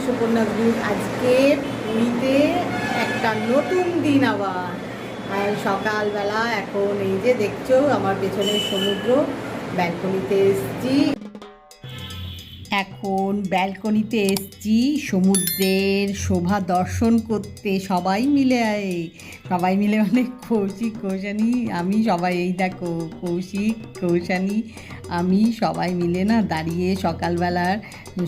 Suparna group. আজকে পুরীতে একটা নতুন দিন আবার। আর সকালবেলা এখন এই যে দেখছো আমার পেছনে সমুদ্র, ব্যালকনিতে এসছি। এখন ব্যালকনিতে এসছি সমুদ্রের শোভা দর্শন করতে। সবাই মিলে মানে কৌশিক, কৌশানী, আমি সবাই, এই দেখো কৌশিক, কৌশানী, আমি সবাই মিলে না দাঁড়িয়ে সকালবেলার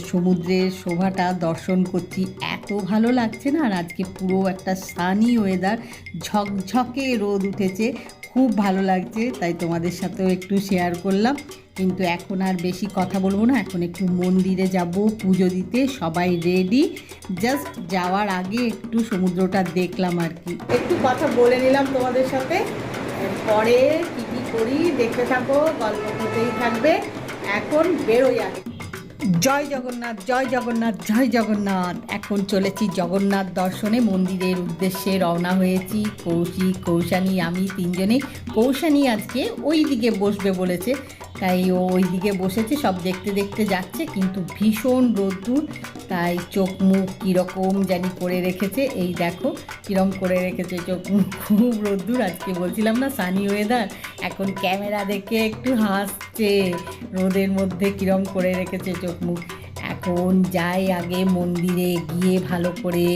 সমুদ্রের শোভাটা দর্শন করছি। এত ভালো লাগছে না। আর আজকে পুরো একটা সানি ওয়েদার, ঝকঝকে রোদ উঠেছে, খুব ভালো লাগছে। তাই তোমাদের সাথেও একটু শেয়ার করলাম। কিন্তু এখন আর বেশি কথা বলবো না, এখন একটু মন্দিরে যাব পুজো দিতে। সবাই রেডি, জাস্ট যাওয়ার আগে একটু সমুদ্রটা দেখলাম আর কি, একটু কথা বলে নিলাম তোমাদের সাথে। পরে কী কী করি দেখতে থাকো, গল্প হতেই থাকবে। এখন বেরোই আগে। জয় জগন্নাথ, জয় জগন্নাথ, জয় জগন্নাথ। এখন চলেছি জগন্নাথ দর্শনে, মন্দিরের উদ্দেশ্যে রওনা হয়েছি। কৌশিক, কৌশানী, আমি তিনজনে। কৌশানী আজকে ওই দিকে বসবে বলেছে, তাই ও ওই দিকে বসেছে, সব দেখতে দেখতে যাচ্ছে। কিন্তু ভীষণ রোদ্দুর, তাই চোখ মুখ কীরকম জানি করে রেখেছে। এই দেখো কীরকম করে রেখেছে চোখ মুখ, খুব রোদ্দুর। আজকে বলছিলাম না সানি ওয়েদার, এখন ক্যামেরা দেখে একটু হাসছে। রোদের মধ্যে কীরকম করে রেখেছে চোখ মুখ। এখন যাই আগে মন্দিরে গিয়ে ভালো করে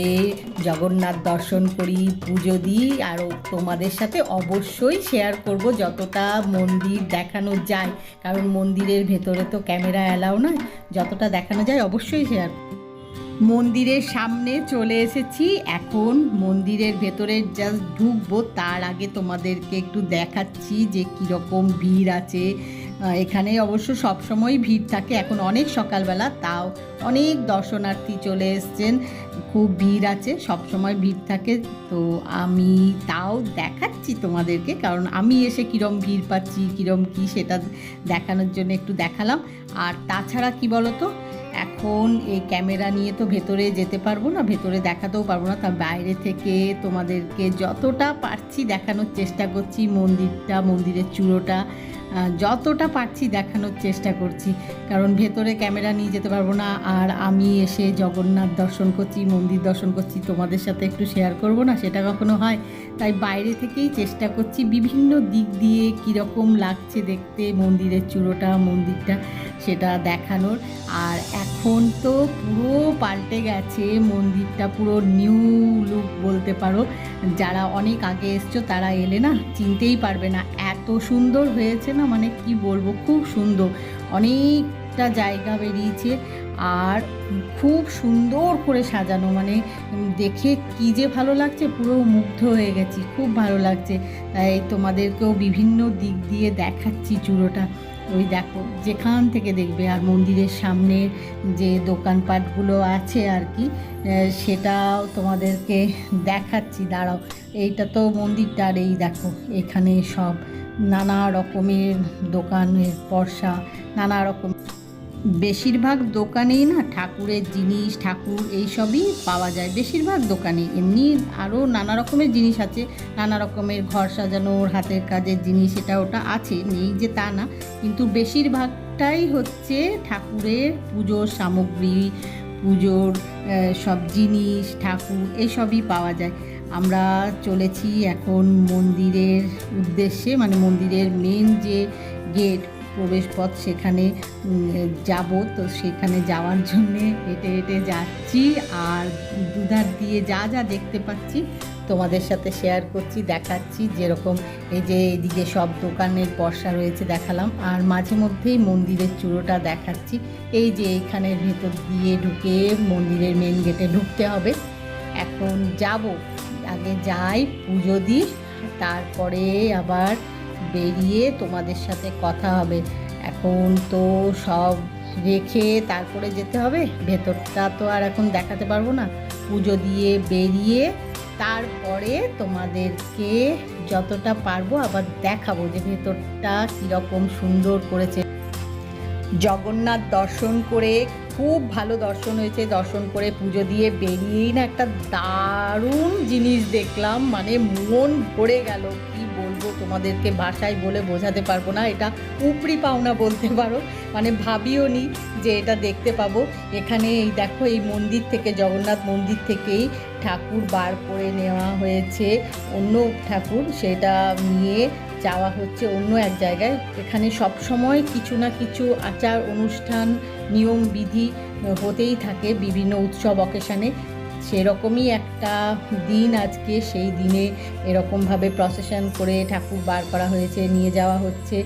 জগন্নাথ দর্শন করি, পুজো দিই। আর তোমাদের সাথে অবশ্যই শেয়ার করব যতটা মন্দির দেখানো যায়, কারণ মন্দিরের ভেতরে তো ক্যামেরা অ্যালাউ নয়। যতটা দেখানো যায় অবশ্যই শেয়ার। মন্দিরের সামনে চলে এসেছি। এখন মন্দিরের ভেতরে জাস্ট ঢুকবো, তার আগে তোমাদেরকে একটু দেখাচ্ছি যে কীরকম ভিড় আছে এখানে। অবশ্য সবসময় ভিড় থাকে, এখন অনেক সকালবেলা, তাও অনেক দর্শনার্থী চলে এসছেন, খুব ভিড় আছে, সবসময় ভিড় থাকে। তো আমি তাও দেখাচ্ছি তোমাদেরকে, কারণ আমি এসে কীরম ভিড় পাচ্ছি, কীরম কী, সেটা দেখানোর জন্য একটু দেখালাম। আর তাছাড়া কি বলো তো, এখন এই ক্যামেরা নিয়ে তো ভেতরে যেতে পারবো না, ভেতরে দেখাতেও পারবো না। তা বাইরে থেকে তোমাদেরকে যতটা পারছি দেখানোর চেষ্টা করছি। মন্দিরটা, মন্দিরের চূড়োটা যতটা পারছি দেখানোর চেষ্টা করছি, কারণ ভেতরে ক্যামেরা নিয়ে যেতে পারবো না। আর আমি এসে জগন্নাথ দর্শন করছি, মন্দির দর্শন করছি, তোমাদের সাথে একটু শেয়ার করব না, সেটা কখনো হয়। তাই বাইরে থেকেই চেষ্টা করছি বিভিন্ন দিক দিয়ে কীরকম লাগছে দেখতে মন্দিরের চূড়োটা, মন্দিরটা, সেটা দেখানোর। আর এখন তো পুরো পাল্টে গেছে মন্দিরটা, পুরো নিউ লুক বলতে পারো। যারা অনেক আগে এসছো তারা এলে না চিনতেই পারবে না, এত সুন্দর হয়েছে না, মানে কি বলবো, খুব সুন্দর। অনেকটা জায়গা বেরিয়েছে আর খুব সুন্দর করে সাজানো, মানে দেখে কি যে ভালো লাগছে, পুরো মুগ্ধ হয়ে গেছি, খুব ভালো লাগছে। তাই তোমাদেরকেও বিভিন্ন দিক দিয়ে দেখাচ্ছি চূড়োটা। ওই দেখো যেখান থেকে দেখবে। আর মন্দিরের সামনে যে দোকানপাটগুলো আছে আর কি, সেটাও তোমাদেরকে দেখাচ্ছি, দাঁড়াও। এইটা তো মন্দিরটা, আর এই দেখো এখানে সব নানা রকমের দোকানের পরশা, নানা রকম, বেশিরভাগ দোকানেই না ঠাকুরের জিনিস, ঠাকুর এইসবই পাওয়া যায় বেশিরভাগ দোকানে। এমনি আরও নানা রকমের জিনিস আছে, নানা রকমের ঘর সাজানোর হাতের কাজের জিনিস, এটা ওটা আছে, নেই যে তা না, কিন্তু বেশিরভাগটাই হচ্ছে ঠাকুরের পুজোর সামগ্রী, পুজোর সব জিনিস, ঠাকুর এইসবই পাওয়া যায়। আমরা চলেছি এখন মন্দিরের উদ্দেশ্যে, মানে মন্দিরের মেন যে গেট, প্রবেশপথ, সেখানে যাব। তো সেখানে যাওয়ার জন্যে হেঁটে হেঁটে যাচ্ছি। আর দুধার দিয়ে যা যা দেখতে পাচ্ছি তোমাদের সাথে শেয়ার করছি, দেখাচ্ছি। যেরকম এই যে এইদিকে সব দোকানের পসরা রয়েছে দেখালাম, আর মাঝে মধ্যেই মন্দিরের চূড়োটা দেখাচ্ছি। এই যে এইখানের ভেতর দিয়ে ঢুকে মন্দিরের মেন গেটে ঢুকতে হবে। এখন যাব, আগে যাই পুজো দিই, তারপরে আবার বেরিয়ে তোমাদের সাথে কথা হবে। এখন তো সব রেখে তারপরে যেতে হবে, ভেতরটা তো আর এখন দেখাতে পারবো না। পুজো দিয়ে বেরিয়ে তারপরে তোমাদেরকে যতটা পারবো আবার দেখাবো যে ভেতরটা কীরকম সুন্দর করেছে। জগন্নাথ দর্শন করে খুব ভালো দর্শন হয়েছে। দর্শন করে পুজো দিয়ে বেরিয়েই না একটা দারুণ জিনিস দেখলাম, মানে মন ভরে গেল, কি বলবো। লাগবো তোমাদেরকে ভাষায় বলে বোঝাতে পারবো না। এটা উপরি পাওনা বলতে পারো, মানে ভাবিও নি যে এটা দেখতে পাবো। এখানে এই দেখো, এই মন্দির থেকে, জগন্নাথ মন্দির থেকেই ঠাকুর বার করে নেওয়া হয়েছে, অন্য ঠাকুর, সেটা নিয়ে যাওয়া হচ্ছে অন্য এক জায়গায়। এখানে সব সময় কিছু না কিছু আচার অনুষ্ঠান নিয়ম বিধি হতেই থাকে বিভিন্ন উৎসব অকেশানে। সেরকমই একটা দিন আজকে, সেই দিনে এরকমভাবে প্রসেশন করে ঠাকুর বার করা হয়েছে, নিয়ে যাওয়া হচ্ছে।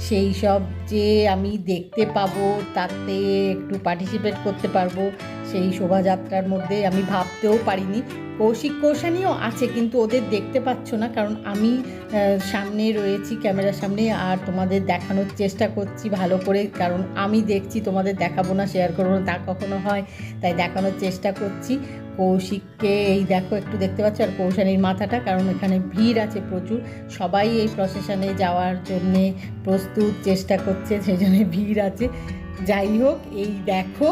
সেই সব যে আমি দেখতে পাবো, তাতে একটু পার্টিসিপেট করতে পারবো সেই শোভাযাত্রার মধ্যে, আমি ভাবতেও পারিনি। কৌশিক কৌশানীও আছে, কিন্তু ওদের দেখতে পাচ্ছ না, কারণ আমি সামনে রয়েছি ক্যামেরার সামনে, আর তোমাদের দেখানোর চেষ্টা করছি ভালো করে, কারণ আমি দেখছি, তোমাদের দেখাবো না, শেয়ার করবো না, তা কখনো হয়, তাই দেখানোর চেষ্টা করছি। কৌশিককে এই দেখো একটু দেখতে পাচ্ছ, আর কৌশানীর মাথাটা, কারণ এখানে ভিড় আছে প্রচুর, সবাই এই প্রসেশনে যাওয়ার জন্যে প্রস্তুত, চেষ্টা করছে, সেই জন্য ভিড় আছে। যাই হোক, এই দেখো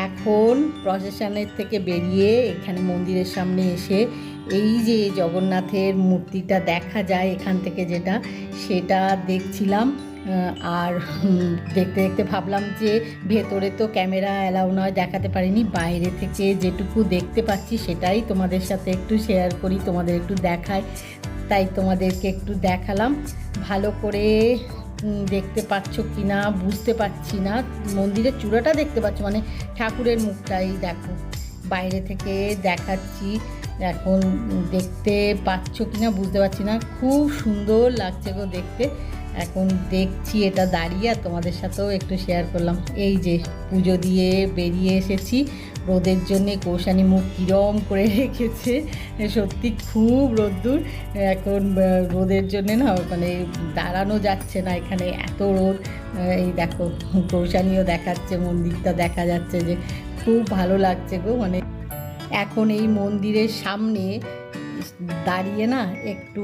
এখন প্রসেশনের থেকে বেরিয়ে এখানে মন্দিরের সামনে এসে এই যে জগন্নাথের মূর্তিটা দেখা যায় এখান থেকে, যেটা সেটা দেখছিলাম। আর দেখতে দেখতে ভাবলাম যে ভেতরে তো ক্যামেরা অ্যালাউ নয়, দেখাতে পারিনি, বাইরে থেকে যেটুকু দেখতে পাচ্ছি সেটাই তোমাদের সাথে একটু শেয়ার করি, তোমাদের একটু দেখাই, তাই তোমাদেরকে একটু দেখালাম। ভালো করে দেখতে পাচ্ছ কি না বুঝতে পারছি না, মন্দিরের চূড়াটা দেখতে পাচ্ছ, মানে ঠাকুরের মুখটাই দেখো, বাইরে থেকে দেখাচ্ছি, এখন দেখতে পাচ্ছ কি না বুঝতে পারছি না, খুব সুন্দর লাগছে গো দেখতে। এখন দেখছি এটা দাঁড়িয়ে, আর তোমাদের সাথেও একটু শেয়ার করলাম। এই যে পুজো দিয়ে বেরিয়ে এসেছি, রোদের জন্যে কৌশানী মুখ কিরম করে রেখেছে, সত্যি খুব রোদ্দুর এখন, রোদের জন্যে না মানে দাঁড়ানো যাচ্ছে না, এখানে এত রোদ। এই দেখো কৌশানীও দেখাচ্ছে, মন্দিরটা দেখা যাচ্ছে, যে খুব ভালো লাগছে গো। মানে এখন এই মন্দিরের সামনে দাঁড়িয়ে না একটু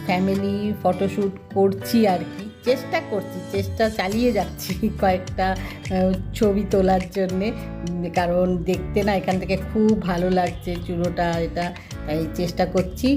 ফ্যামিলি ফটোশ্যুট করছি আর কি, চেষ্টা চালিয়ে যাচ্ছি কয়েকটা ছবি তোলার জন্যে, কারণ দেখতে না এখান থেকে খুব ভালো লাগছে চূড়োটা, এটা তাই চেষ্টা করছি।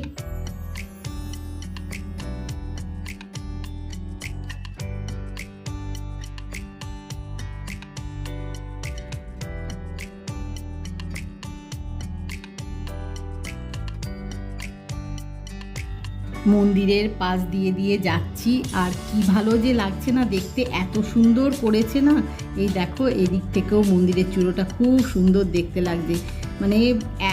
মন্দিরের পাশ দিয়ে যাচ্ছি, আর কি ভালো যে লাগছে না দেখতে, এত সুন্দর করেছে না। এই দেখো এদিক থেকেও মন্দিরের চূড়োটা খুব সুন্দর দেখতে লাগছে, মানে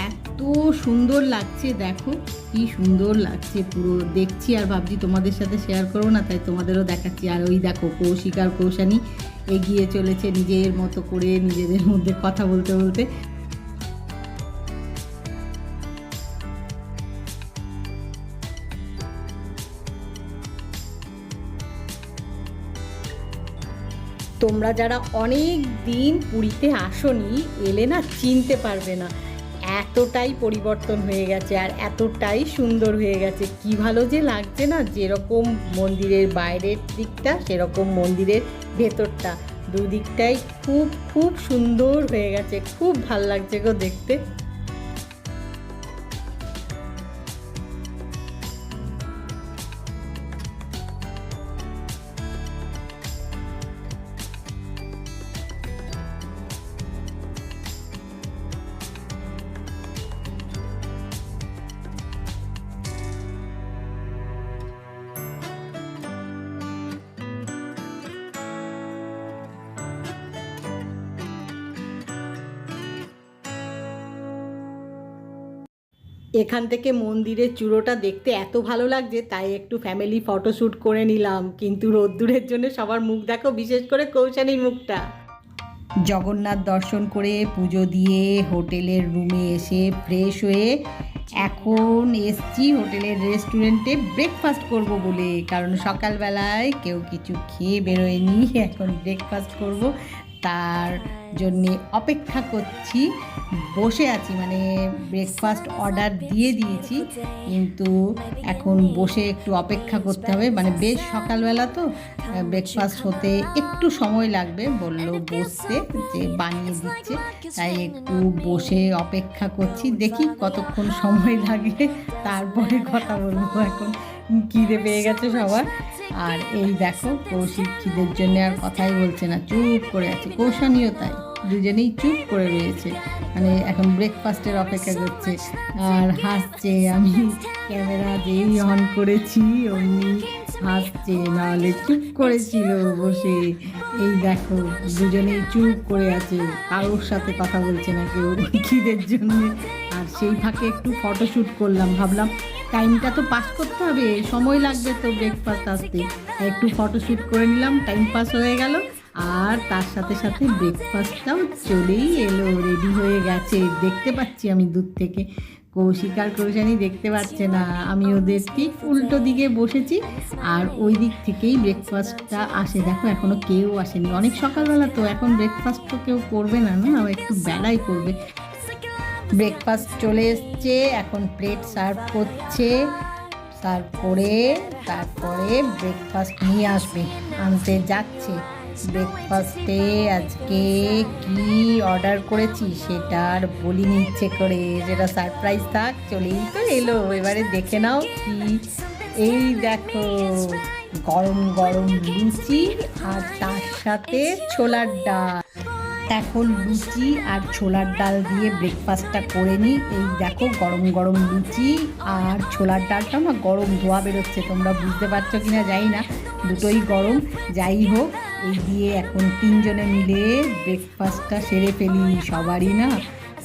এত সুন্দর লাগছে, দেখো কি সুন্দর লাগছে পুরো, দেখছি আর ভাবছি তোমাদের সাথে শেয়ার করবো না, তাই তোমাদেরও দেখাচ্ছি। আর ওই দেখো কৌশিক আর কৌশানী এগিয়ে চলেছে নিজের মতো করে, নিজেদের মধ্যে কথা বলতে বলতে। তোমরা যারা অনেক দিন পুরীতে আসোনি, এলে না চিনতে পারবে না, এতটাই পরিবর্তন হয়ে গেছে আর এতটাই সুন্দর হয়ে গেছে, কি ভালো যে লাগছে না, যেরকম মন্দিরের বাইরের দিকটা সেরকম মন্দিরের ভেতরটা, দুদিকটাই খুব খুব সুন্দর হয়ে গেছে, খুব ভাল লাগছে গো দেখতে। এখান থেকে মন্দিরের চূড়োটা দেখতে এত ভালো লাগছে, তাই একটু ফ্যামিলি ফটোশ্যুট করে নিলাম, কিন্তু রোদ্দুরের জন্য সবার মুখ দেখো, বিশেষ করে কৌশানীর মুখটা। জগন্নাথ দর্শন করে পুজো দিয়ে হোটেলের রুমে এসে ফ্রেশ হয়ে এখন এসছি হোটেলের রেস্টুরেন্টে ব্রেকফাস্ট করব বলে, কারণ সকালবেলায় কেউ কিছু খেয়ে বেরোয়নি, এখন ব্রেকফাস্ট করব, তার জন্যে অপেক্ষা করছি, বসে আছি, মানে ব্রেকফাস্ট অর্ডার দিয়ে দিয়েছি, কিন্তু এখন বসে একটু অপেক্ষা করতে হবে, মানে বেশ সকালবেলা তো, ব্রেকফাস্ট হতে একটু সময় লাগবে বললো বসতে, যে বানিয়ে দিচ্ছে, তাই একটু বসে অপেক্ষা করছি, দেখি কতক্ষণ সময় লাগে, তারপরে কথা বলবো। এখন খিদে পেয়ে গেছে সবার। আর এই দেখো কৌশিক খিদের জন্য আর কথাই বলছে না, চুপ করে আছে। কৌশানীও তাই, দুজনেই চুপ করে রয়েছে, মানে এখন ব্রেকফাস্টের অপেক্ষা করছে আর হাসছে। আমি ক্যামেরা যেই অন করেছি অমনি হাসছে, নাহলে চুপ করেছিল বসে। এই দেখো দুজনেই চুপ করে আছে, কারোর সাথে কথা বলছে না কেউ খিদের জন্য। আর সেই ফাঁকে একটু ফটোশ্যুট করলাম, ভাবলাম টাইমটা তো পাস করতে হবে, সময় লাগবে তো ব্রেকফাস্ট আসতে, একটু ফটোশ্যুট করে নিলাম, টাইম পাস হয়ে গেল। আর তার সাথে সাথে ব্রেকফাস্টটাও চলেই এলো, রেডি হয়ে গেছে। দেখতে পাচ্ছি আমি দূর থেকে, কৌশিক আর কৌশানী দেখতে পাচ্ছে না, আমি ওদের ঠিক উল্টো দিকে বসেছি আর ওই দিক থেকেই ব্রেকফাস্টটা আসে। দেখো এখনও কেউ আসেনি, অনেক সকালবেলা তো, এখন ব্রেকফাস্ট তো কেউ করবে না, না একটু বেলাই করবে। ব্রেকফাস্ট চলে এসছে, এখন প্লেট সার্ভ করছে, সার্ভ করে তারপরে ব্রেকফাস্ট নিয়ে আসবে, আনতে যাচ্ছে। ব্রেকফাস্টে আজকে কি অর্ডার করেছি সেটা আর বলিনি ইচ্ছে করে, যেটা সারপ্রাইজ থাক, চলেই তো এলো, এবারে দেখে নাও কি। এই দেখো গরম গরম লুচি আর তার সাথে ছোলার ডাল। এখন লুচি আর ছোলার ডাল দিয়ে ব্রেকফাস্টটা করে নিই। এই দেখো গরম গরম লুচি আর ছোলার ডালটা না গরম ধোয়া বেরোচ্ছে, তোমরা বুঝতে পারছো কিনা জানি না, দুটোই গরম। যাই হোক, এই দিয়ে এখন তিনজনে মিলে ব্রেকফাস্টটা সেরে ফেলি। সবারই না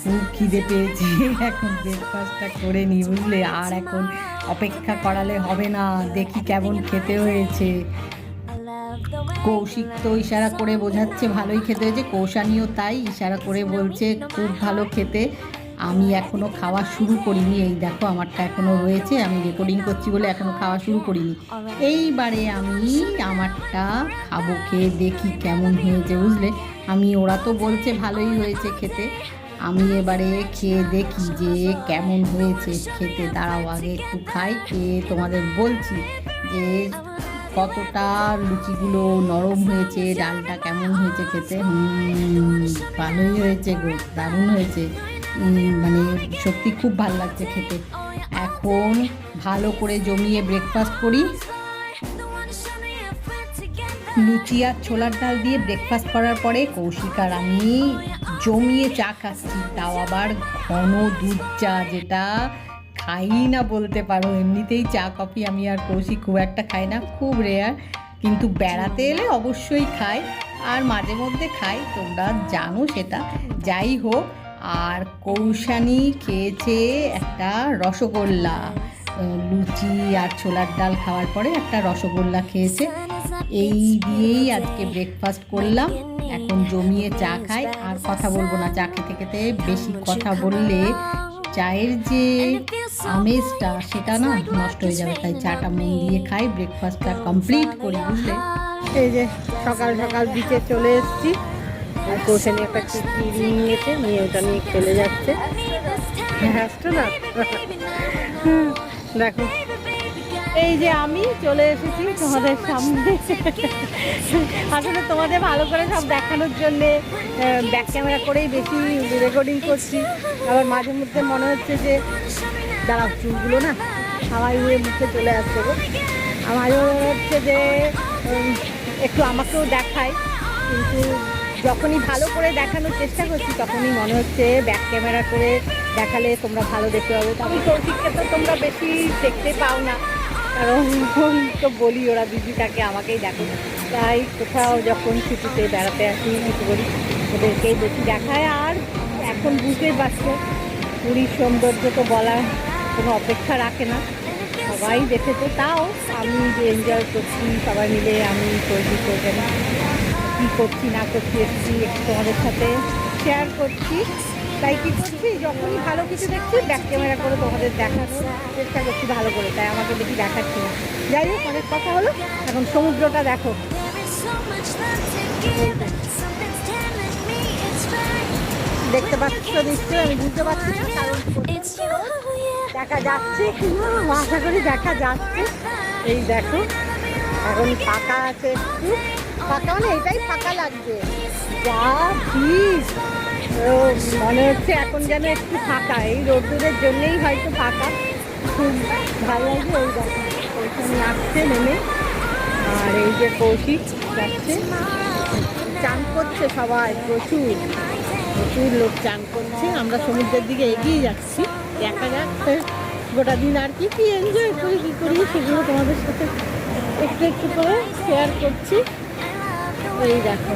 খুব খিদে পেয়েছে, এখন ব্রেকফাস্টটা করে নিই বুঝলে। আর এখন অপেক্ষা করালে হবে না, দেখি কেমন খেতে হয়েছে। কৌশিক তো ইশারা করে বোঝাচ্ছে ভালোই খেতে হয়েছে, কৌশানীও তাই ইশারা করে বলছে খুব ভালো খেতে। আমি এখনও খাওয়া শুরু করিনি, এই দেখো আমারটা এখনও রয়েছে, আমি রেকর্ডিং করছি বলে এখনও খাওয়া শুরু করিনি। এইবারে আমি আমারটা খাবো, খেয়ে দেখি কেমন হয়েছে বুঝলে। ওরা তো বলছে ভালোই হয়েছে খেতে, আমি এবারে খেয়ে দেখি যে কেমন হয়েছে খেতে। দাঁড়াও আগে একটু খাই, খেয়ে তোমাদের বলছি যে কতটা লুচিগুলো নরম হয়েছে, ডালটা কেমন হয়েছে খেতে। ভালোই হয়েছে গো, দারুণ হয়েছে, মানে সত্যি খুব ভালো লাগছে খেতে। এখন ভালো করে জমিয়ে ব্রেকফাস্ট করি। লুচি আর ছোলার ডাল দিয়ে ব্রেকফাস্ট করার পরে কৌশিক আর আমি জমিয়ে চা খাচ্ছি, তাও আবার ঘন দুধ চা, যেটা খাই না বলতে পারো। এমনিতেই চা কফি আমি আর কৌশিক খুব একটা খাই না, খুব রেয়ার, কিন্তু বেড়াতে এলে অবশ্যই খাই আর মাঝে মধ্যে খাই, তোমরা জানো সেটা। যাই হোক, আর কৌশানী খেয়েছে একটা রসগোল্লা, লুচি আর ছোলার ডাল খাওয়ার পরে একটা রসগোল্লা খেয়েছে। এই দিয়েই আজকে ব্রেকফাস্ট করলাম। এখন জমিয়ে চা খাই, আর কথা বলবো না, চা খেতে খেতে বেশি কথা বললে চায়ের যে আমেজটা সেটা না নষ্ট হয়ে যাবে, তাই চাটা মন দিয়ে খাই, ব্রেকফাস্টটা কমপ্লিট করি বুঝলে। এই যে সকাল সকাল বিচে চলে এসেছি, আর কৌশানী একটা টিকলি নিয়েছে, নিয়ে ওটা নিয়ে খেলে যাচ্ছে। আসতো না দেখো, এই যে আমি চলে এসেছি তোমাদের সামনে, আসলে তোমাদের ভালো করে সব দেখানোর জন্যে ব্যাক ক্যামেরা করেই বেশি রেকর্ডিং করছি। আবার মাঝে মধ্যে মনে হচ্ছে যে দাঁড়াও, চুলগুলো না হাওয়াই উড়ে মুখে চলে আসছে গো। আমারও মনে হচ্ছে যে একটু আমাকেও দেখায়, কিন্তু যখনই ভালো করে দেখানোর চেষ্টা করছি তখনই মনে হচ্ছে ব্যাক ক্যামেরা করে দেখালে তোমরা ভালো দেখতে পাবে। তবে কৌশিককে তো তোমরা বেশি দেখতে পাও না, কারণ তো বলি ওরা দিদি থাকে, আমাকেই দেখো, তাই কোথাও যখন ছুটিতে বেড়াতে আসি কিছু করি ওদেরকেই বেশি দেখায়। আর এখন বুঝতেই পারছো পুরীর সৌন্দর্য তো বলার কোনো অপেক্ষা রাখে না, সবাই দেখেছে। তাও আমি যে এনজয় করছি সবাই মিলে, আমি কৌশিক করবেন কী করছি না করছি একটু তোমাদের সাথে শেয়ার করছি। তাই কী করছি, যখনই ভালো কিছু দেখছি ব্যাক ক্যামেরা করে তোমাদের দেখানোর চেষ্টা করছি ভালো করে, তাই আমাকে বেশি দেখাচ্ছি না। যাই হোক, অনেক কথা হলো, এখন সমুদ্রটা দেখো। দেখতে পাচ্ছ নিশ্চয়ই, আমি বুঝতে পারছি না কারণ দেখা যাচ্ছে কিনা, আশা করি দেখা যাচ্ছে। এই দেখো এখন ফাঁকা আছে, একটু ফাঁকা মানে এটাই ফাঁকা লাগছে, যা ভিড় মনে হচ্ছে এখন যেন একটু ফাঁকা, এই রোদ্দুরের জন্যেই হয়তো ফাঁকা, খুব ভালো লাগছে। ওই দেখো আসছে নেমে। আর এই যে কৌশিক যাচ্ছে, চান করছে সবাই, প্রচুর প্রচুর লোক চান করছে। আমরা সমুদ্রের দিকে এগিয়ে যাচ্ছি, দেখা যাক গোটা দিন আর কি কি এনজয় করি কী করি সেগুলো তোমাদের সাথে একটু একটু করে শেয়ার করছি। এই দেখো,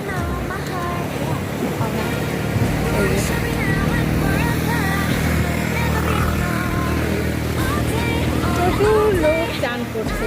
প্রচুর লোক চান করছে।